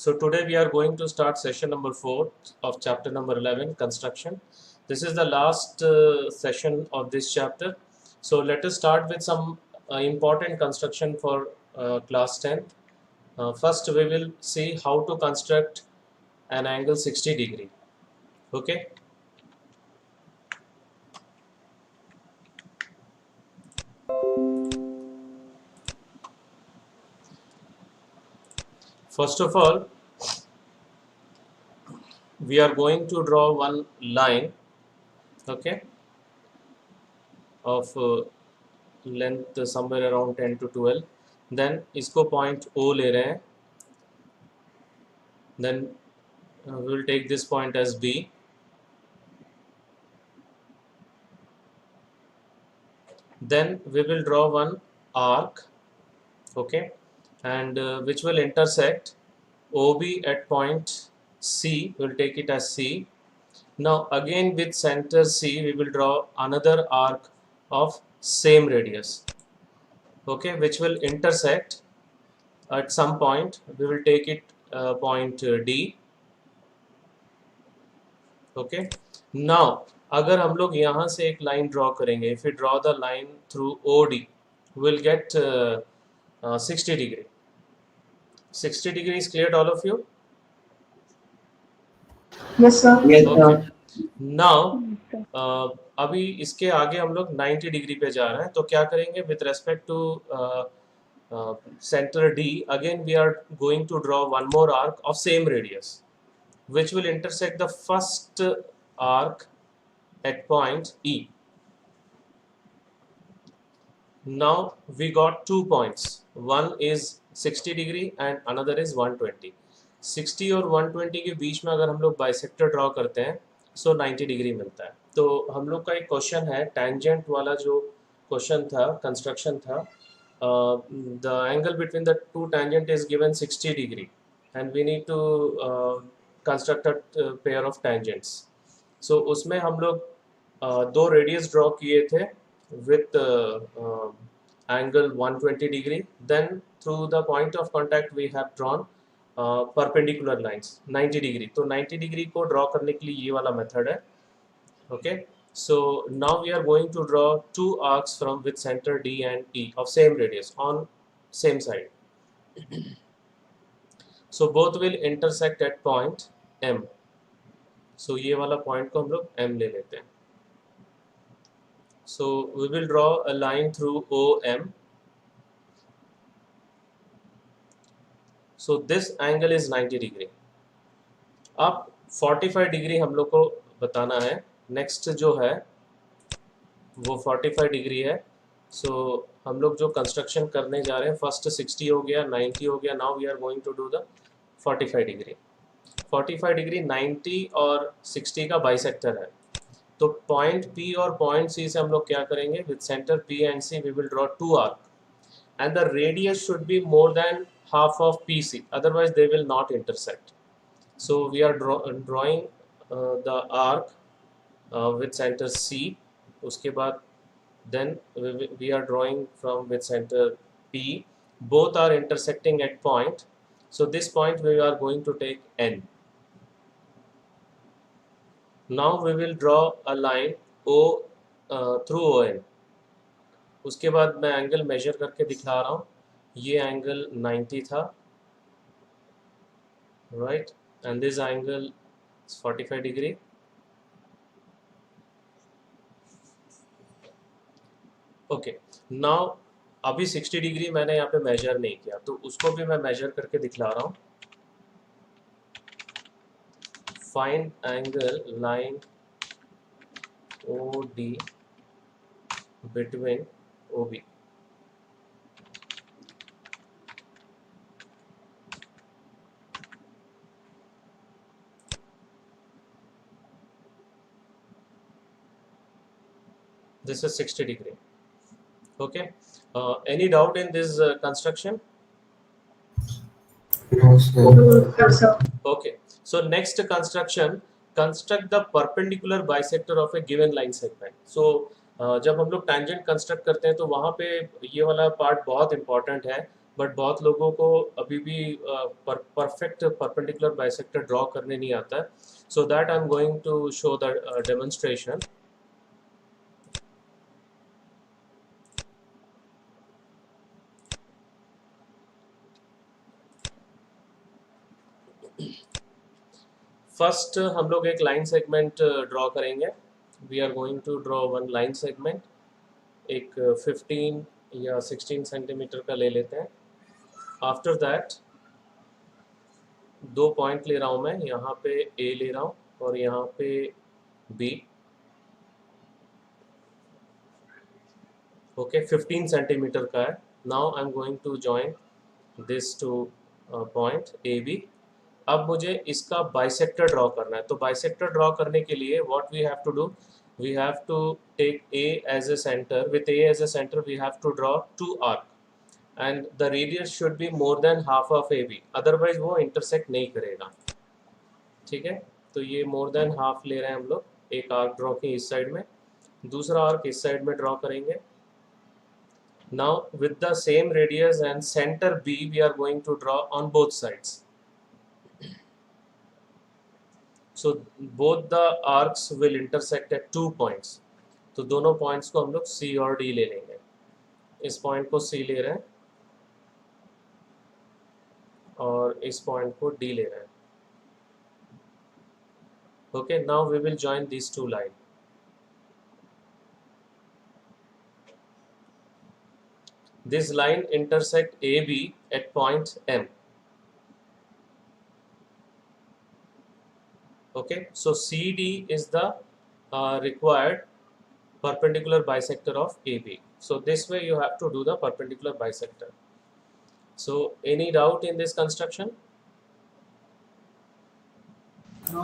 So today we are going to start session number 4 of chapter number 11, construction. This is the last session of this chapter. So let us start with some important construction for class 10. First we will see how to construct an angle 60 degree. Okay. First of all, we are going to draw one line, okay, of length somewhere around 10 to 12. Then इसको point O ले रहे हैं. Then we will take this point as B. Then we will draw one arc, okay, and which will intersect OB at point C. We'll take it as C. Now again with center C we will draw another arc of same radius, okay, which will intersect at some point. We will take it point D. Okay. Now अगर हम लोग यहाँ से एक line draw करेंगे, if we draw the line through OD, we'll get 60 degree. 60 degree is clear to all of you? Yes, sir. Yes, sir. Okay. Now अभी इसके आगे हम लोग 90 डिग्री पे जा रहे हैं, तो क्या करेंगे with respect to center D, again we are going to draw one more arc of same radius, which will intersect the first arc at point E. Now we got 2 points. One is 60 degree and another is 120. 60 और 120 के बीच में अगर हम लोग bisector draw करते हैं सो 90 degree मिलता है. तो हम लोग का एक क्वेश्चन है, टेंजेंट वाला जो क्वेश्चन था, कंस्ट्रक्शन था, the angle between the two tangent is given 60 degree and we need to construct a pair of tangents. So उसमें हम लोग दो रेडियस ड्रॉ किए थे with angle 120 degree. Then through the point of contact we have drawn perpendicular lines 90 degree. तो 90 degree को draw करने के लिए ये वाला method है. Okay, so now we are going to draw two arcs from with center D and E of same radius on same side. So both will intersect at point M. So ये वाला point को हम लोग M ले लेते हैं. So we will draw a line through OM. So this angle is 90 degree. अब 45 degree हम लोग को बताना है. नेक्स्ट जो है वो 45 डिग्री है. So हम लोग जो कंस्ट्रक्शन करने जा रहे हैं, फर्स्ट 60 हो गया, 90 हो गया. Now we are going to do the 45 degree. 45 degree 90 और 60 का बाइसेक्टर है. तो पॉइंट P और पॉइंट C से हम लोग क्या करेंगे, with centre P and C we will draw two arc and the radius should be more than half of PC, otherwise they will not intersect. So we are drawing the arc with centre C. उसके बाद then we are drawing from with centre P. Both are intersecting at point. So this point we are going to take N. Now we will draw a line O through ON. उसके बाद मैं angle measure करके दिखा रहा हूँ. ये angle 90 था, right, and this angle 45 degree. Okay, now अभी 60 डिग्री मैंने यहाँ पे मेजर नहीं किया, तो उसको भी मैं मेजर करके दिखला रहा हूँ. Find angle line OD between OB. This is 60 degree. Okay. Any doubt in this construction? No, sir. No, sir. Okay. So next construction, construct the perpendicular bisector of a given line segment. So जब हम लोग tangent construct करते हैं तो वहाँ पे ये वाला part बहुत important है बट बहुत लोगों को अभी भी परफेक्ट परपेंडिकुलर बाइसेक्टर ड्रॉ करने नहीं आता है. So that I am going to show the demonstration. First हम लोग एक लाइन सेगमेंट ड्रॉ करेंगे. We are going to draw one line segment. एक 15 या 16 सेंटीमीटर का ले लेते हैं. आफ्टर दैट दो पॉइंट ले रहा हूँ मैं. यहाँ पे ए ले रहा हूँ और यहाँ पे बी. ओके 15 सेंटीमीटर का है. Now I am going to join this two point A B. अब मुझे इसका बाइसेक्टर ड्रॉ करना है. तो बाइसेक्टर ड्रॉ करने के लिए what we have to do, we have to take A as a centre. With A as a centre we have to draw two arc and the radius should be more than half of A B, otherwise वो intersect नहीं करेगा. ठीक है, तो ये मोर than half ले रहे हैं हम लोग. एक आर्क ड्रॉ की इस साइड में, दूसरा आर्क इस साइड में ड्रॉ करेंगे. Now with the same radius and center B we are going to draw on both sides. So both the arcs will intersect at 2 points. तो दोनों पॉइंट्स को हम लोग C और D ले लेंगे. इस पॉइंट को C ले रहे हैं और इस पॉइंट को D ले रहे हैं. Okay, now we will join these two lines. This line intersect AB at point M. Okay, so CD is the required perpendicular bisector of AB. So this way you have to do the perpendicular bisector. So any doubt in this construction?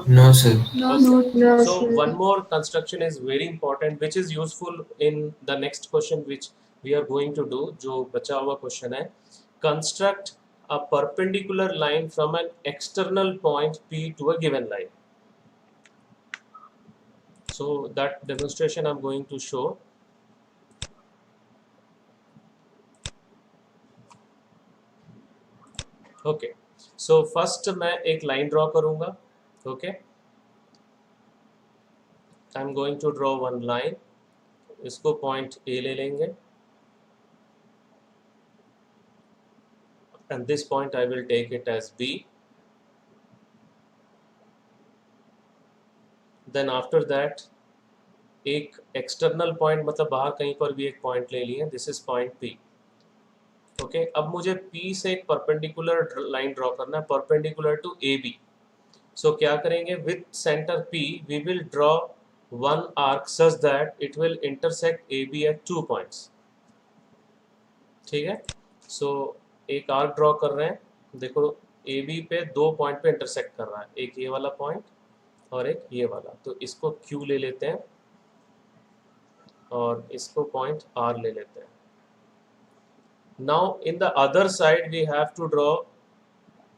No, sir. No, So sir. one more construction is very important, which is useful in the next question which we are going to do. जो बचा हुआ question है, construct a perpendicular line from an external point P to a given line. So that demonstration I'm going to show. Okay, so first मैं एक line draw करूँगा. Okay, I'm going to draw one line. इसको point A ले लेंगे and this point I will take it as B. Then after that एक external point मतलब बाहर कहीं पर भी एक point ले लिए. This is point P. Okay, अब मुझे P से एक perpendicular line draw करना है, perpendicular to AB. So क्या करेंगे, with center P we will draw one arc such that it will intersect AB at 2 points. ठीक है, so एक आर्क ड्रॉ कर रहे हैं. देखो AB पे दो पॉइंट पे इंटरसेक्ट कर रहा है, एक ये वाला पॉइंट और एक ये वाला. तो इसको Q ले लेते हैं और इसको पॉइंट R ले लेते हैं. Now in the other side we have to draw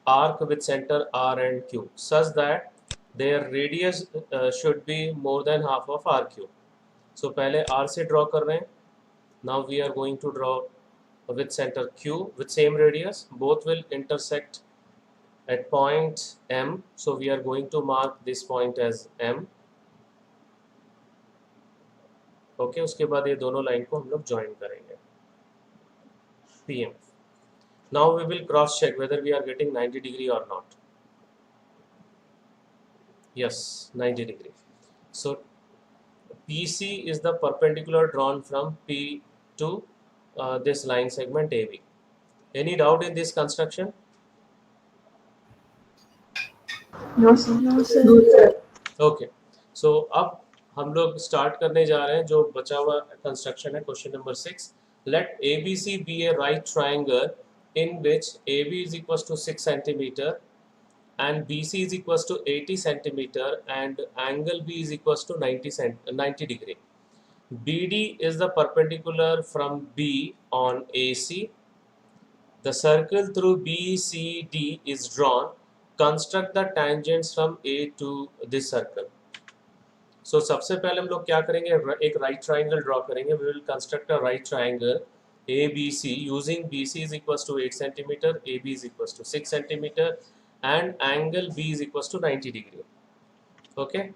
arc with center R and Q such that their radius should be more than half of RQ. So पहले R से ड्रॉ कर रहे हैं. Now we are going to draw with center Q with same radius. Both will intersect at point M. So we are going to mark this point as M. Okay, उसके बाद ये दोनों line को हम लोग ज्वाइन करेंगे PM. Now we will cross check whether we are getting 90 degree or not. Yes, 90 degree. So PC is the perpendicular drawn from P to this line segment AB. Any doubt in this construction? No, sir. No, sir. Okay, so अब हम लोग start करने जा रहे हैं. जो बचा हुआ कंस्ट्रक्शन है question number 6. Let ABC be a right triangle in which AB is equals to 6 centimeter and BC is equals to 80 centimeter and angle B is equals to 90 degree. BD is the perpendicular from B on AC. The circle through BCD is drawn. Construct the tangents from A to this circle. So सबसे पहले हम लोग क्या करेंगे, एक right triangle draw करेंगे. We will construct a right triangle ABC using BC is equals to 8 centimeter, AB is equals to 6 centimeter, and angle B is equals to 90 degree. Okay.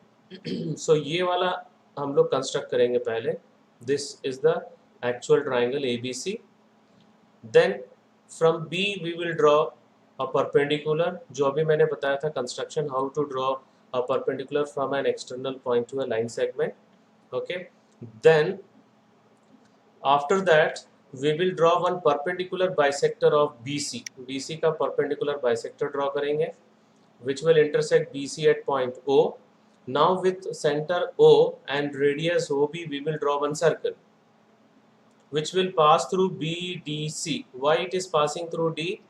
So ये वाला हम लोग कंस्ट्रक्ट करेंगे पहले. This is the actual triangle ABC. Then from B we will draw a perpendicular. जो अभी मैंने बताया था construction how to draw a perpendicular from an external point to a line segment. Okay. Then after that we will draw one perpendicular bisector of BC. BC का perpendicular bisector draw करेंगे which will intersect BC at point O. Now with center O and radius OB we will draw one circle which will pass through BDC. Why it is passing through D?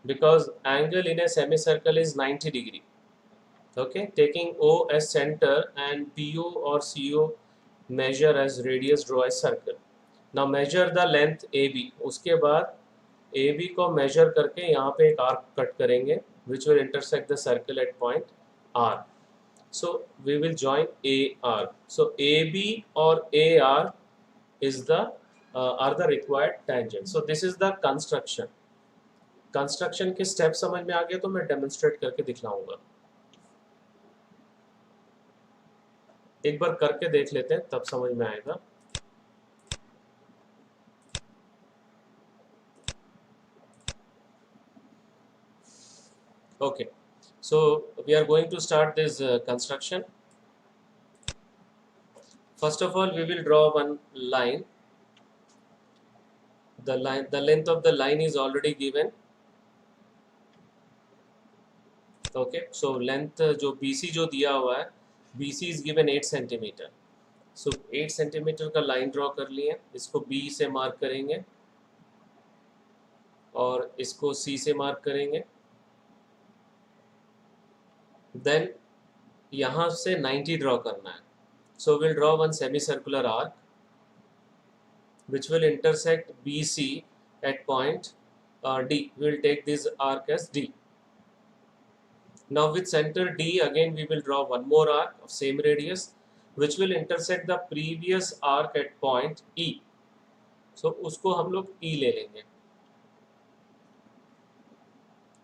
Because angle in a semicircle is 90 degree. Okay, taking O as center and PO or CO measure as radius, draw a circle. Now measure the length AB. उसके बाद AB को measure करके यहाँ पे एक arc cut करेंगे which will intersect the circle at point R. So we will join AR. So AB or AR is the are the required tangent. So this is the construction. Construction के step समझ में आ गए तो मैं demonstrate करके दिखलाऊंगा. एक बार करके देख लेते हैं तब समझ में आएगा. Okay, so we are going to start this construction. First of all, we will draw one line. The length of the line is already given. Okay, so length जो BC जो दिया हुआ है, BC is given 8 centimeter. So 8 centimeter का line draw कर लिए. इसको B से मार्क करेंगे और इसको C से मार्क करेंगे. Then यहाँ से 90 draw करना है. So we'll draw one semicircular arc which will intersect BC at point D. We will take this arc as D. Now with center D again we will draw one more arc of same radius which will intersect the previous arc at point E. So उसको हम लोग E ले लेंगे.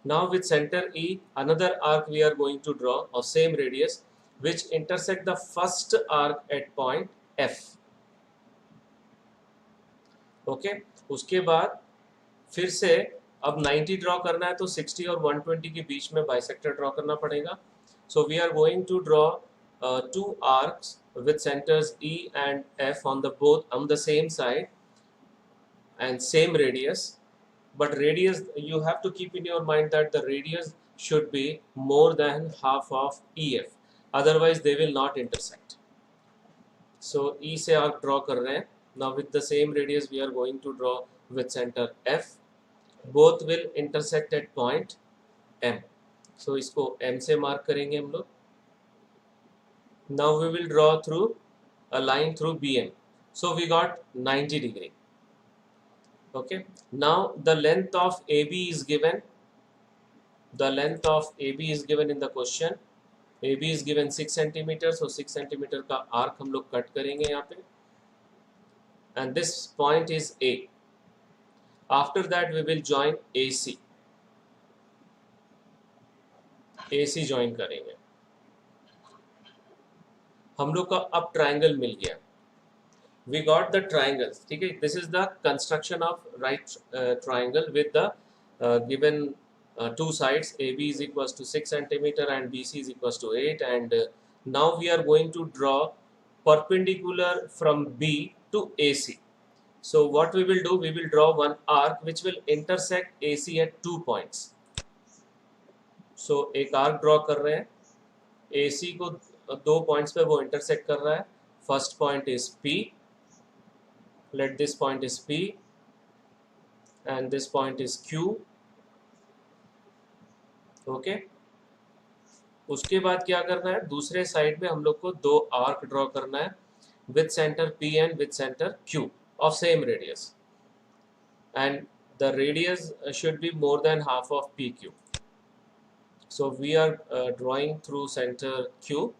Now with center E another arc we are going to draw of same radius which intersect the first arc at point F. Okay, उसके बाद फिर से अब 90 ड्रॉ करना है तो 60 और 120 के बीच में बाइसेक्टर ड्रॉ करना पड़ेगा. So we are going to draw two arcs with centers E and F on the same side and same radius. But radius, you have to keep in your mind that the radius should be more than half of EF. Otherwise, they will not intersect. So E से arc draw कर रहे हैं. Now with the same radius, we are going to draw with center F. Both will intersect at point M. So इसको M से mark करेंगे हम लोग. Now we will draw through a line through BM. So we got 90 degree. Okay. Now the length of AB is given. The length of AB is given in the question. AB is given 6 centimeter. So 6 centimeter का arc हम लोग cut करेंगे यहाँ पे. And this point is A. After that we will join AC. AC join करेंगे. हम लोग का अब triangle मिल गया. We got the triangles. ठीक है. This is the construction of right triangle with the given two sides. AB is equals to 6 centimeter and BC is equals to 8. And now we are going to draw perpendicular from B to AC. So what we will do, we will draw one arc which will intersect AC at 2 points. So एक arc draw कर रहे हैं. AC को 2 points पे वो intersect कर रहा है. First point is P. Let this point is P. And this point is Q. Okay. उसके बाद क्या करना है? दूसरे साइड में हम लोग को 2 arc draw करना है with center P and with center Q. Of same radius, and the radius should be more than half of PQ. So we are drawing through center Q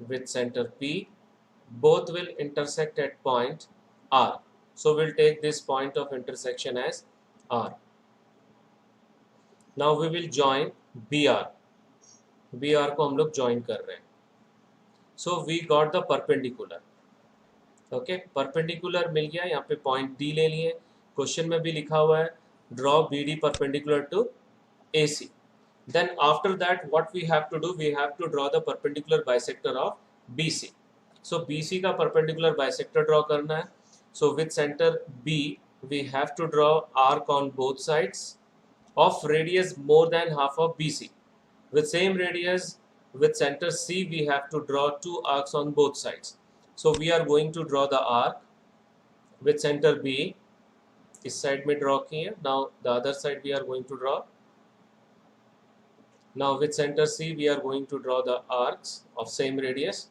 with center P. Both will intersect at point R. So we'll take this point of intersection as R. Now we will join BR. BR को हम लोग join कर रहे हैं. So we got the perpendicular. Okay, perpendicular मिल गया. यहाँ पे point D ले लिए. Question में भी लिखा हुआ है draw BD perpendicular to AC. Then after that what we have to do, we have to draw the perpendicular bisector of BC. So BC का perpendicular bisector draw करना है. So with center B we have to draw arc on both sides of radius more than half of BC. With same radius with center C we have to draw two arcs on both sides. So we are going to draw the arc with center B. इस side में draw किए. Now the other side we are going to draw. Now with center C we are going to draw the arcs of same radius.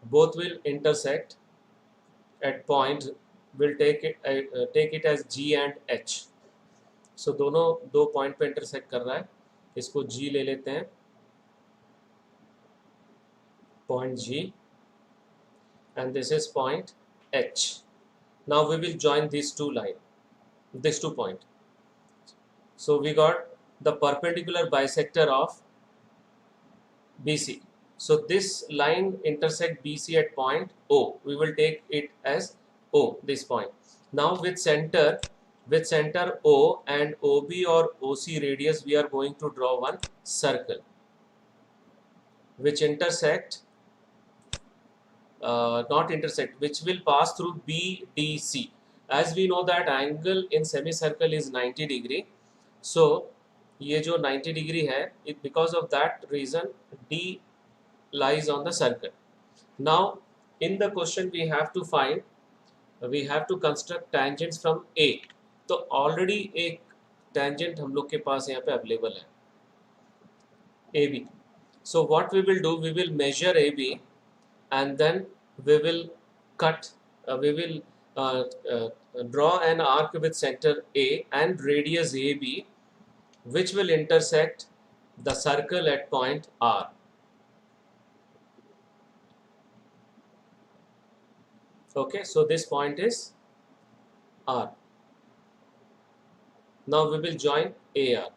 Both will intersect at point. We'll take it as G and H. So दोनों दो point पे intersect कर रहा है. इसको G ले लेते हैं. Point G. And this is point H. Now we will join these two points. So we got the perpendicular bisector of BC. So this line intersect BC at point O. We will take it as O, this point. Now with center O and OB or OC radius, we are going to draw one circle which which will pass through BDC. As we know that angle in semicircle is 90 degree. So ये जो 90 degree है, because of that reason D lies on the circle. Now in the question we have to construct tangents from A. तो already एक tangent हम लोग के पास यहाँ पे available है, AB. So what we will do, we will measure AB and then we will draw an arc with center A and radius AB, which will intersect the circle at point R. Okay, so this point is R. Now we will join AR.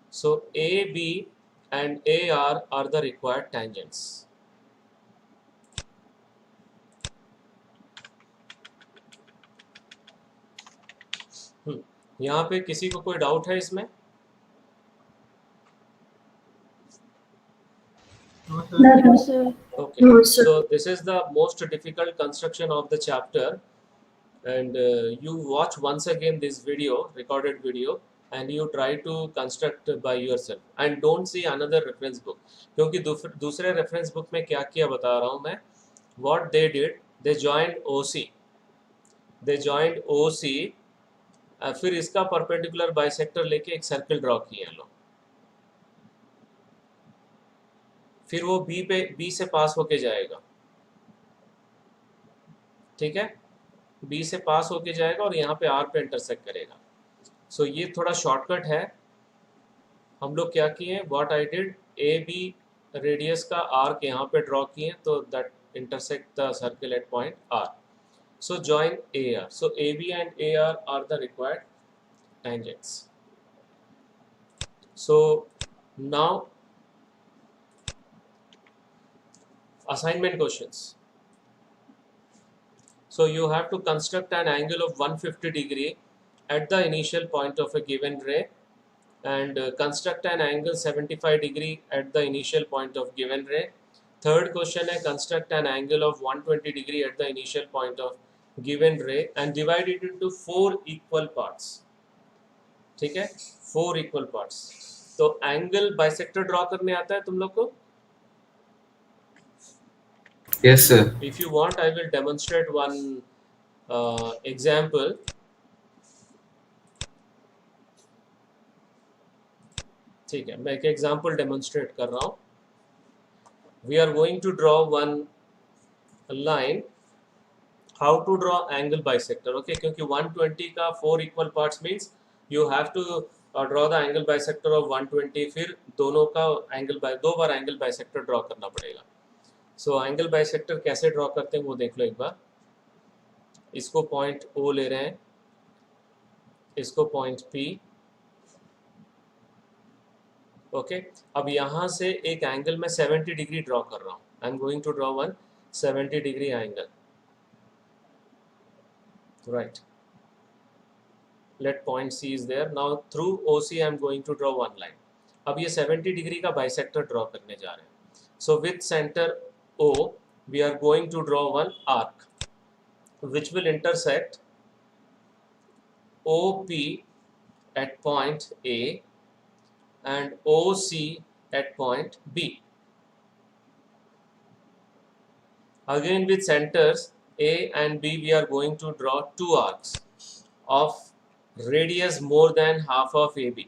So AB and AR are the required tangents. यहाँ पे किसी को कोई doubt है इसमें? No, sir. Okay. No, sir. So this is the most difficult construction of the chapter, and you watch once again this video, recorded video, and you try to construct by yourself and don't see another reference book. क्योंकि दूसरे reference book में क्या किया बता रहा हूँ मैं. What they did, they joined OC. फिर इसका परपेंडिकुलर बाइसेक्टर लेके एक सर्कल ड्रॉ किए हैं लोग. फिर वो बी से पास होके जाएगा. ठीक है, बी से पास होके जाएगा और यहाँ पे आर पे इंटरसेक्ट करेगा. सो ये थोड़ा शॉर्टकट है. हम लोग क्या किए, what I did, A B radius का आर्क यहाँ पे ड्रॉ किए तो that intersect the circle at point R. So join AR. So AB and AR are the required tangents. So now assignment questions. So you have to construct an angle of 150 degree at the initial point of a given ray and construct an angle 75 degree at the initial point of given ray. Third question है, construct an angle of 120 degree at the initial point of given ray and divide it into 4 equal parts. ठीक है, 4 equal parts. तो angle bisector draw करने आता है तुम लोग को? Yes, sir. If you want, I will demonstrate one example. ठीक है, मैं एक एग्जाम्पल डेमोन्स्ट्रेट कर रहा हूँ. We are going to draw one line. How to draw angle bisector? Okay, क्योंकि 120 का 4 equal parts means you have to draw the angle bisector of 120. फिर दोनों का angle दो बार angle bisector draw करना पड़ेगा. सो एंगल बाइसेक्टर कैसे draw करते हैं वो देख लो एक बार. इसको पॉइंट O ले रहे हैं, इसको पॉइंट P. ओके, अब यहाँ से एक एंगल में 70 डिग्री ड्रॉ कर रहा हूँ. I am going to draw one 70 degree angle. Right, let point C is there. Now through OC I am going to draw one line. अब ये 70 डिग्री का बाइसेक्टर ड्रॉ करने जा रहे हैं. So with center O we are going to draw one arc which will intersect OP at point A and OC at point B. Again with centers A and B we are going to draw two arcs of radius more than half of AB.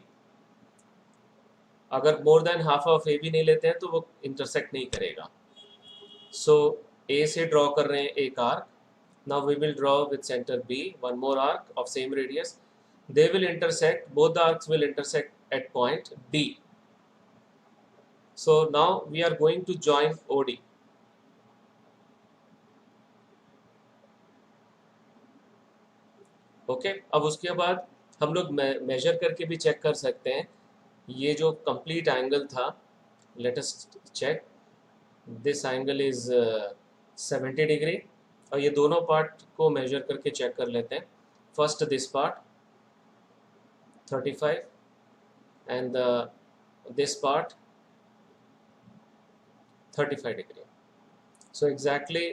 अगर more than half of AB नहीं लेते हैं तो वो intersect नहीं करेगा. So A से draw कर रहे हैं एक arc. Now we will draw with center B one more arc of same radius. They will intersect, both the arcs will intersect at point D. So now we are going to join OD. Okay, अब उसके बाद हम लोग major करके भी check कर सकते हैं. ये जो कंप्लीट एंगल था, let us check. This angle is 70 degree और ये दोनों पार्ट को मेजर करके चेक कर लेते हैं. First this part 35 and this part 35 degree. So exactly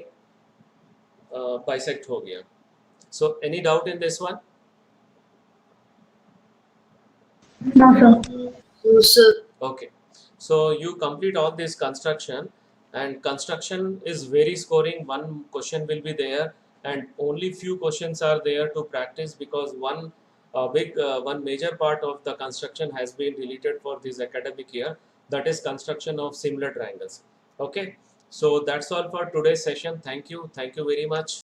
bisect हो गया. So any doubt in this one? No, sir. No, sir. Okay. So you complete all this construction, and construction is very scoring. One question will be there and only few questions are there to practice because one major part of the construction has been deleted for this academic year. That is construction of similar triangles. Okay. So that's all for today's session. Thank you. Thank you very much.